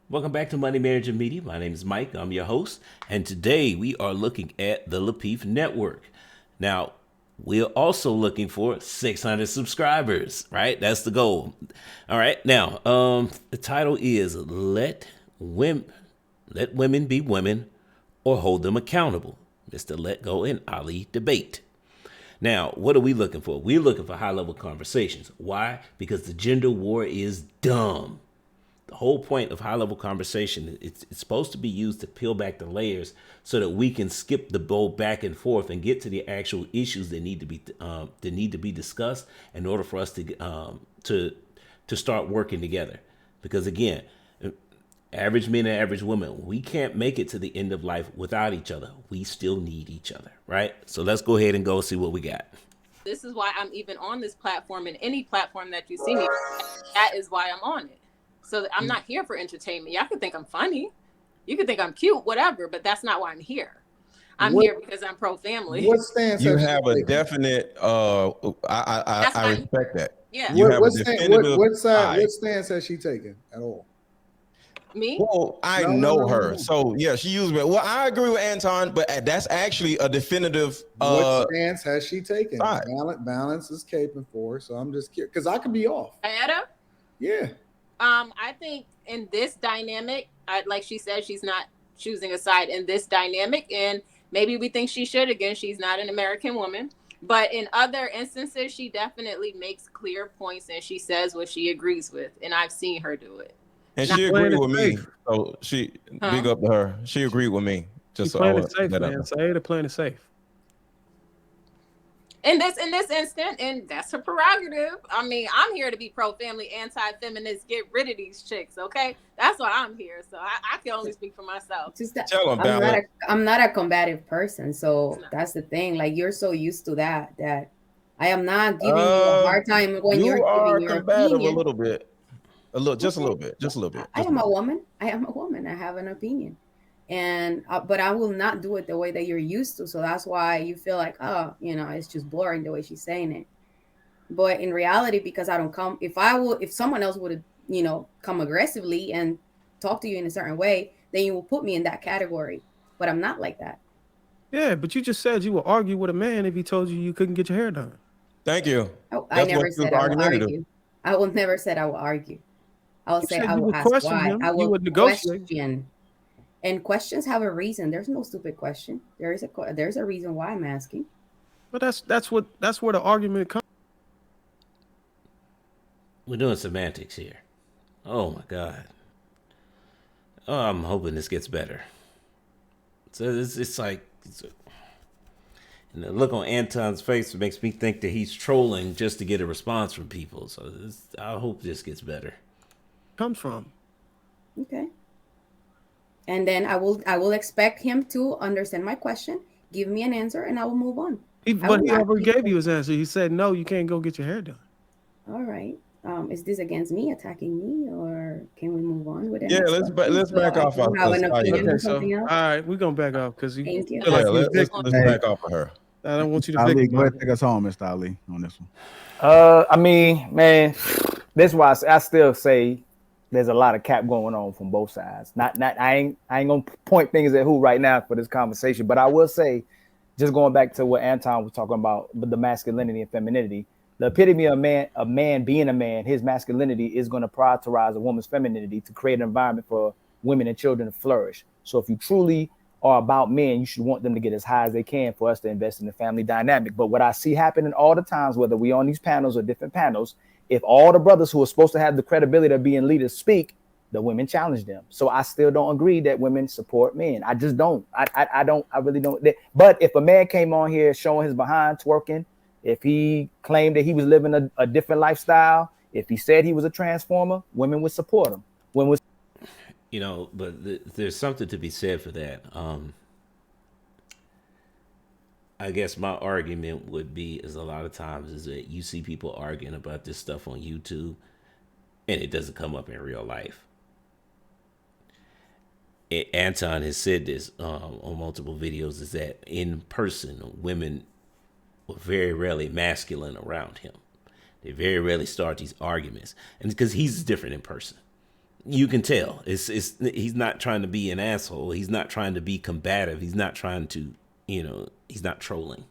Welcome back to Money Manager Media. My name is Mike. I'm your host. And today we are looking at the Lapeef Network. Now, we're also looking for 600 subscribers, right? That's the goal. All right. Now, the title is Let Women Be Women or Hold Them Accountable. Mr. Let Go and Ali debate. Now, what are we looking for? We're looking for high level conversations. Why? Because the gender war is dumb. The whole point of high level conversation, it's supposed to be used to peel back the layers so that we can skip the bow back and forth and get to the actual issues that need to be discussed in order for us to start working together. Because again, average men and average women, we can't make it to the end of life without each other. We still need each other, right? So let's go ahead and go see what we got. This is why I'm even on this platform, and any platform that you see me, that is why I'm on it. So I'm not here for entertainment. Y'all could think I'm funny. You could think I'm cute, whatever, but that's not why I'm here. I'm here because I'm pro-family. What stance You have have she a taken? definite. I respect that. Yeah. You have a definitive what side. stance has she taken at all? Me? Well, I know her, so yeah, she used me. Well, I agree with Anton, but that's actually a definitive. What stance has she taken? Side. Balance is caping for, so I'm just curious because I could be off. Ayetta? Yeah. I think in this dynamic, like she said, she's not choosing a side in this dynamic, and maybe we think she should. Again, she's not an American woman, but in other instances, she definitely makes clear points and she says what she agrees with, and I've seen her do it. And she agreed with me, so she big up to her. She agreed with me. Just so playing it safe, man. Say to playing it safe. In this instant, and that's her prerogative. I mean, I'm here to be pro-family, anti-feminist, get rid of these chicks, okay? That's why I'm here. So I can only speak for myself. Just that I'm not a combative person, so that's the thing. Like, you're so used to that I am not giving you a hard time when you're giving your opinion. A little bit. Just a little bit. I am a woman. I have an opinion. And but I will not do it the way that you're used to. So that's why you feel like, oh, it's just boring the way she's saying it. But in reality, because I don't come, if someone else would come aggressively and talk to you in a certain way, then you will put me in that category. But I'm not like that. Yeah, but you just said you would argue with a man if he told you couldn't get your hair done. Thank you. Oh, I never said I would argue. I will never said I will argue. I will say I will ask why. I will question. And questions have a reason. There's no stupid question. There's a reason why I'm asking. But that's where the argument comes. We're doing semantics here. Oh my God. Oh, I'm hoping this gets better. So it's like, and the look on Anton's face makes me think that he's trolling just to get a response from people. So I hope this gets better. Comes from. Okay. And then I will expect him to understand my question, give me an answer, and I will move on. But he already gave you his answer. He said, no, you can't go get your hair done. All right. Is this against me, attacking me, or can we move on with it? Yeah, let's back off. Have an opinion or something else? All right, we're going to back off because you. Thank you. Yeah, let's back off of her. I don't want you to Ali, go ahead and take us home, Mr. Ali, on this one. I mean, man, that's why I still say there's a lot of cap going on from both sides. I ain't gonna point fingers at who right now for this conversation, but I will say, just going back to what Anton was talking about, the masculinity and femininity, the epitome of a man being a man, his masculinity is going to prioritize a woman's femininity to create an environment for women and children to flourish. So if you truly are about men, you should want them to get as high as they can for us to invest in the family dynamic. But what I see happening all the times, whether we on these panels or different panels, if all the brothers who are supposed to have the credibility of being leaders speak, the women challenge them. So I still don't agree that women support men. I just don't. I really don't. But if a man came on here showing his behind twerking, if he claimed that he was living a different lifestyle, if he said he was a transformer, women would support him. But there's something to be said for that. I guess my argument would be is a lot of times is that you see people arguing about this stuff on YouTube and it doesn't come up in real life. Anton has said this on multiple videos, is that in person, women were very rarely masculine around him. They very rarely start these arguments. And because he's different in person. You can tell it's he's not trying to be an asshole. He's not trying to be combative. He's not trying to, he's not trolling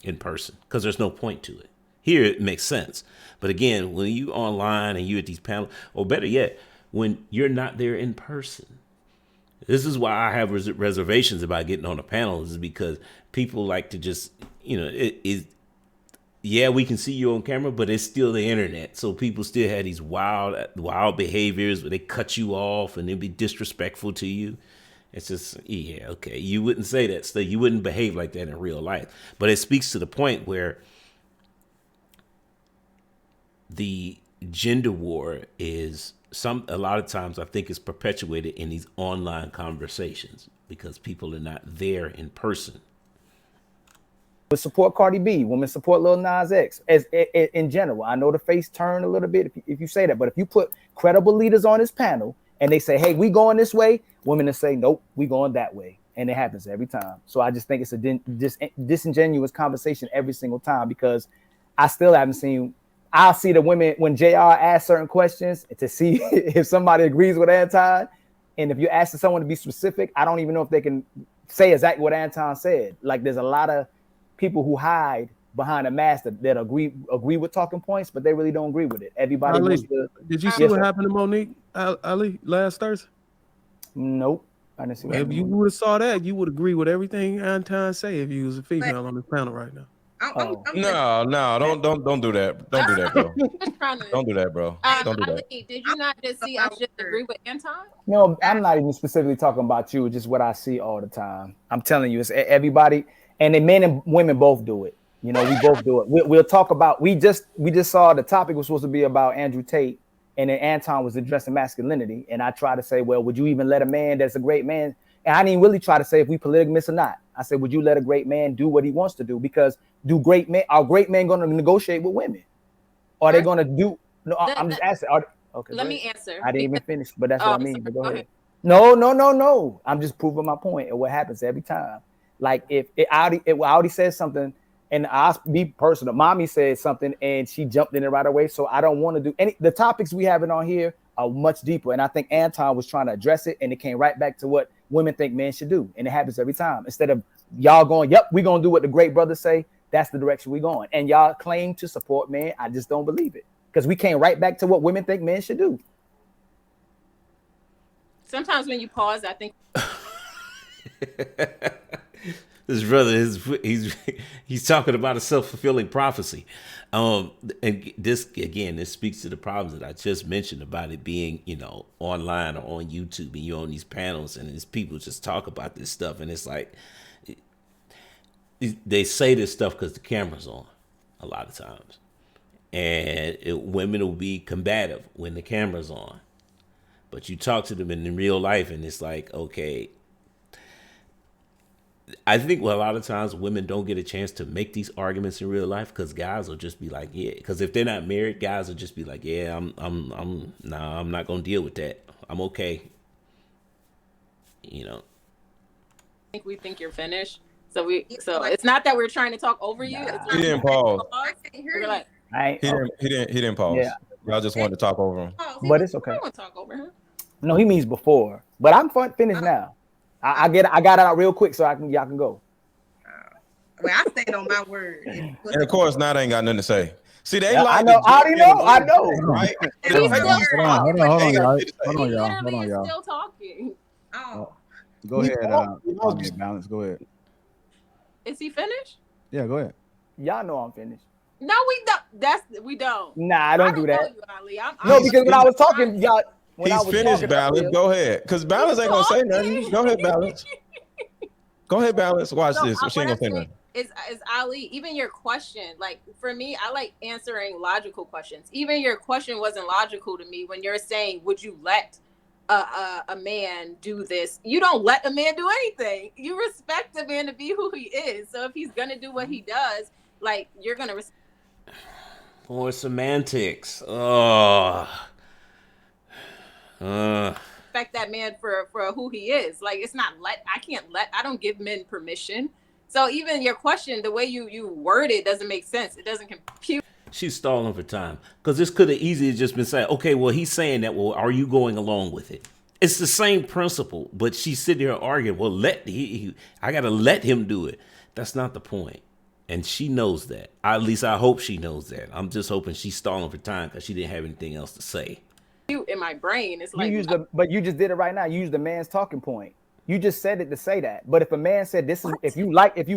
in person because there's no point to it. Here it makes sense. But again, when you online and you at these panels, or better yet, when you're not there in person, this is why I have reservations about getting on a panel, is because people like to just, yeah, we can see you on camera, but it's still the internet. So people still have these wild behaviors where they cut you off and they be disrespectful to you. It's just, yeah, okay. You wouldn't say that stuff. You wouldn't behave like that in real life. But it speaks to the point where the gender war is a lot of times I think is perpetuated in these online conversations because people are not there in person. Women support Cardi B, women support Lil Nas X in general. I know the face turned a little bit if you say that, but if you put credible leaders on this panel and they say, hey, we going this way, women will say, nope, we going that way. And it happens every time. So I just think it's a disingenuous conversation every single time because I still haven't seen. I'll see the women when JR asks certain questions to see if somebody agrees with Anton. And if you're asking someone to be specific, I don't even know if they can say exactly what Anton said. Like there's a lot of people who hide behind a mask that agree with talking points, but they really don't agree with it. Everybody Ali, wants to. did you see what happened to Monique Ali last Thursday? Nope. I didn't see. If you would have saw that, you would agree with everything Anton say if you was a female on this panel right now. No, don't do that. Don't do that, bro. Don't do that, bro. Don't do that. Ali, did you not just see I should agree with Anton? No, I'm not even specifically talking about you. Just what I see all the time. I'm telling you, it's everybody, and the men and women both do it. We both do it. We'll talk about. We just saw the topic was supposed to be about Andrew Tate, and then Anton was addressing masculinity, and I tried to say, well, would you even let a man that's a great man? And I didn't really try to say if we polygamous or not. I said, would you let a great man do what he wants to do? Because are great men going to negotiate with women? Are they going to do? No, I'm just asking. Okay. Let me answer. I didn't even finish, but that's what I mean. But go ahead. No. I'm just proving my point of what happens every time. Like if Audi says something, and I'll be personal. Mommy said something, and she jumped in it right away. So I don't want to do any. The topics we having on here are much deeper, and I think Anton was trying to address it, and it came right back to what women think men should do, and it happens every time. Instead of y'all going, yep, we're gonna do what the great brothers say. That's the direction we're going. And y'all claim to support men. I just don't believe it because we came right back to what women think men should do. Sometimes when you pause, I think this brother he's talking about a self-fulfilling prophecy. And this speaks to the problems that I just mentioned about it being, online or on YouTube, and you're on these panels and these people just talk about this stuff, and it's like they say this stuff because the camera's on a lot of times, and women will be combative when the camera's on, but you talk to them in real life, and it's like, okay. I think a lot of times women don't get a chance to make these arguments in real life because guys will just be like, yeah. Because if they're not married, guys will just be like, yeah, I'm not gonna deal with that. I'm okay. I think we think you're finished. So it's not that we're trying to talk over you. It's He didn't pause. We're like, He didn't pause. Yeah. Y'all just wanted to talk over him. But it's okay. I want to talk over him. No, he means before. But I'm finished now. I got it out real quick so y'all can go. Well, I stayed on my word. And of course, now they ain't got nothing to say. See, they I know. I know. Right? He's still Hold on, y'all. Literally is still talking. Oh, Go ahead. Balance. Go ahead. Is he finished? Yeah, go ahead. Y'all know I'm finished. No, we don't. We don't. Nah, I don't do that. know you, Ali. No, because when I was talking, y'all. He's finished, Balance. Go ahead. Because Balance ain't going to say nothing. Go ahead, Balance. Go ahead, Balance. Watch this. She ain't going to say nothing. Is Ali, even your question, like for me, I like answering logical questions. Even your question wasn't logical to me when you're saying, would you let a man do this? You don't let a man do anything. You respect a man to be who he is. So if he's going to do what he does, like you're going to More semantics. Oh. respect that man for who he is. Like it's not I don't give men permission. So even your question, the way you word it doesn't make sense. It doesn't compute. She's stalling for time because this could have easily just been said, okay, well, he's saying that. Well, are you going along with it? It's the same principle, but she's sitting there arguing, well, I got to let him do it. That's not the point. And she knows that. At least I hope she knows that. I'm just hoping she's stalling for time because she didn't have anything else to say. In my brain, it's like, but you just did it right now. You used the man's talking point. You just said it to say that. But if a man said this is, if you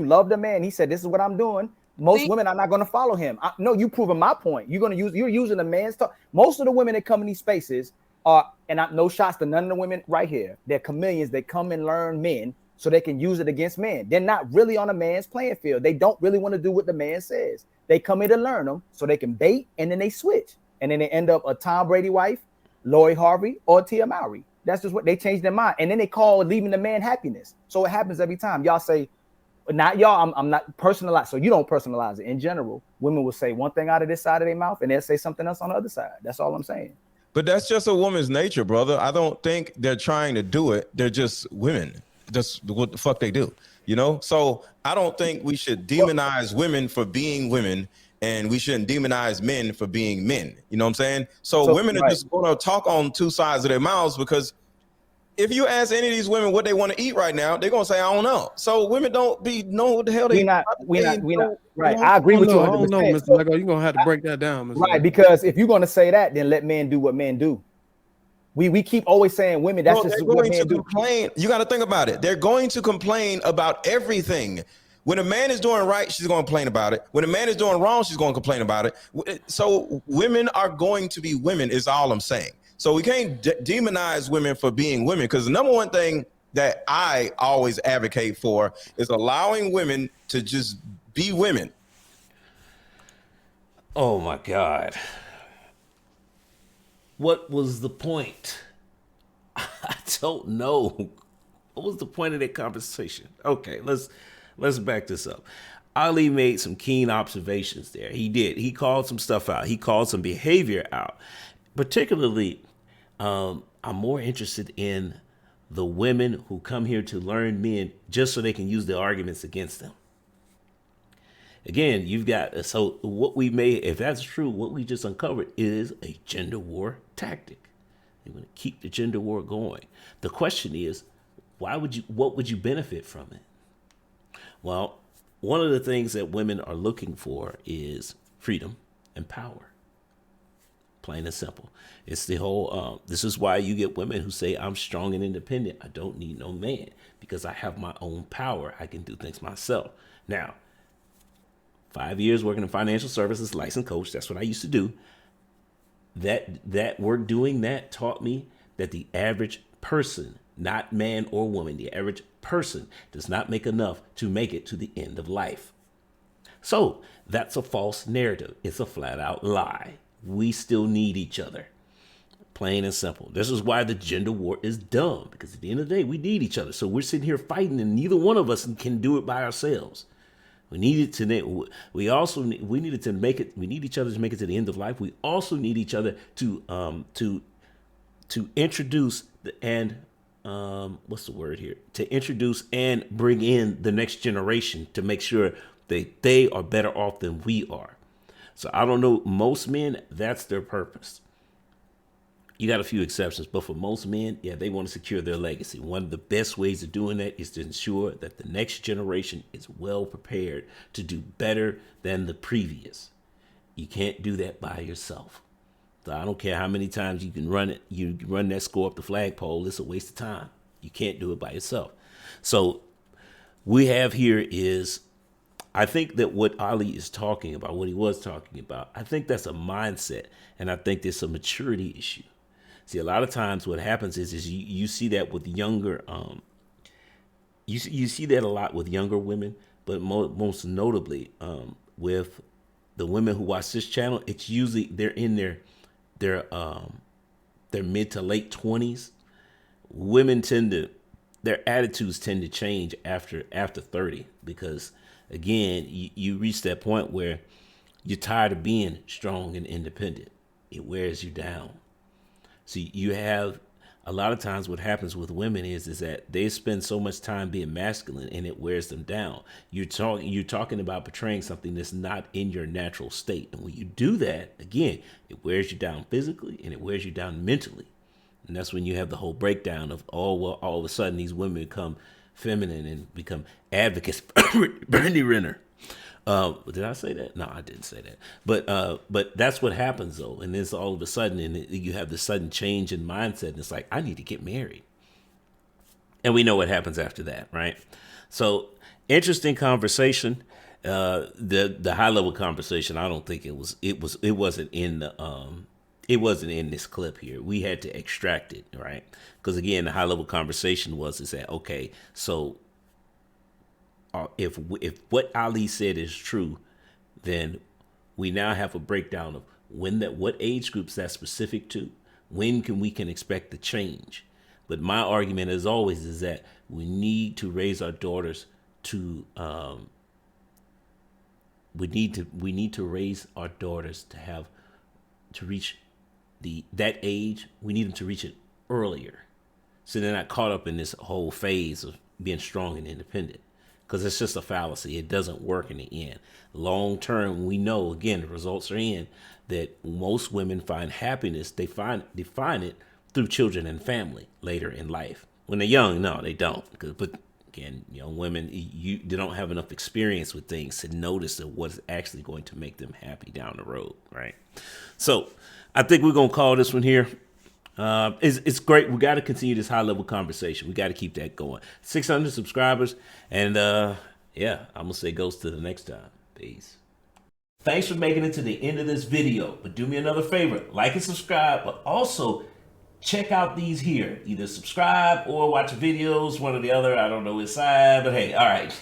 love the man, he said this is what I'm doing. Most women are not going to follow him. No, you proving my point. You're using the man's talk. Most of the women that come in these spaces are, and no shots to none of the women right here. They're chameleons. They come and learn men so they can use it against men. They're not really on a man's playing field. They don't really want to do what the man says. They come in to learn them so they can bait, and then they switch. And then they end up a Tom Brady wife, Lori Harvey, or Tia Mowry. That's just what they change their mind. And then they call leaving the man happiness. So it happens every time. Y'all say, not y'all, I'm not personalized. So you don't personalize it. In general, women will say one thing out of this side of their mouth and they'll say something else on the other side. That's all I'm saying. But that's just a woman's nature, brother. I don't think they're trying to do it. They're just women. That's what the fuck they do, you know? So I don't think we should demonize women for being women, and we shouldn't demonize men for being men. You know what I'm saying? So women are just going to talk on two sides of their mouths, because if you ask any of these women what they want to eat right now, they're going to say, I don't know. So women don't know what the hell they we not right. I agree with you 100%. I don't know, Mr. Lego. You're going to have to break that down, Mr. Right, because if you're going to say that, then let men do what men do. We keep always saying women, that's just what men do. Complain. You got to think about it. They're going to complain about everything. When a man is doing right, she's going to complain about it. When a man is doing wrong, she's going to complain about it. So women are going to be women is all I'm saying. So we can't demonize women for being women, because the number one thing that I always advocate for is allowing women to just be women. Oh my God. What was the point? I don't know. What was the point of that conversation? Okay, let's back this up. Ali made some keen observations there. He did. He called some stuff out. He called some behavior out. Particularly, I'm more interested in the women who come here to learn men just so they can use the arguments against them. Again, you've got, so what we may, if that's true, what we just uncovered is a gender war tactic. They want to keep the gender war going. The question is, what would you benefit from it? Well, one of the things that women are looking for is freedom and power. Plain and simple. It's the whole, this is why you get women who say, I'm strong and independent. I don't need no man because I have my own power. I can do things myself. Now, 5 years working in financial services, licensed coach. That's what I used to do. That work doing that taught me that the average person, not man or woman, the average person does not make enough to make it to the end of life. So that's a false narrative. It's a flat out lie. We still need each other. Plain and simple. This is why the gender war is dumb, because at the end of the day, we need each other. So we're sitting here fighting, and neither one of us can do it by ourselves. We needed to. We needed to make it. We need each other to make it to the end of life. We also need each other to introduce what's the word here? To introduce and bring in the next generation to make sure that they are better off than we are. So I don't know. Most men, that's their purpose. You got a few exceptions, but for most men, yeah, they want to secure their legacy. One of the best ways of doing that is to ensure that the next generation is well prepared to do better than the previous. You can't do that by yourself. So I don't care how many times you can run it. You run that score up the flagpole. It's a waste of time. You can't do it by yourself. So we have here is, I think that what Ali is talking about, what he was talking about, I think that's a mindset, and I think there's a maturity issue. See, a lot of times what happens is you see that with younger, you see that a lot with younger women, but most notably with the women who watch this channel, it's usually they're in their mid to late 20s. Women their attitudes tend to change after 30, because again, you reach that point where you're tired of being strong and independent. It wears you down. So you have A lot of times what happens with women is that they spend so much time being masculine and it wears them down. You're talking about portraying something that's not in your natural state. And when you do that, again, it wears you down physically and it wears you down mentally. And that's when you have the whole breakdown of, oh, well, all of a sudden these women become feminine and become advocates. Brandy Renner. Did I say that? No, I didn't say that. But that's what happens though. And then all of a sudden, you have this sudden change in mindset. And it's like, I need to get married. And we know what happens after that, right? So interesting conversation. The high level conversation. I don't think it wasn't in the it wasn't in this clip here. We had to extract it, right? Because again, the high level conversation is that, okay, so if what Ali said is true, then we now have a breakdown of what age groups that's specific to, when we can expect the change. But my argument, as always, is that we need to raise our daughters to we need to raise our daughters to reach that age. We need them to reach it earlier, so they're not caught up in this whole phase of being strong and independent. Because it's just a fallacy. It doesn't work in the end. Long term, we know, again, the results are in that most women find happiness. They define it through children and family later in life. When they're young, no, they don't. But again, young women, they don't have enough experience with things to notice that what's actually going to make them happy down the road, right? So I think we're going to call this one here. It's great. We got to continue this high level conversation. We got to keep that going. 600 subscribers. And yeah, I'm going to say ghost to the next time. Peace. Thanks for making it to the end of this video. But do me another favor. Like and subscribe. But also check out these here. Either subscribe or watch videos. One or the other. I don't know which side. But hey, all right.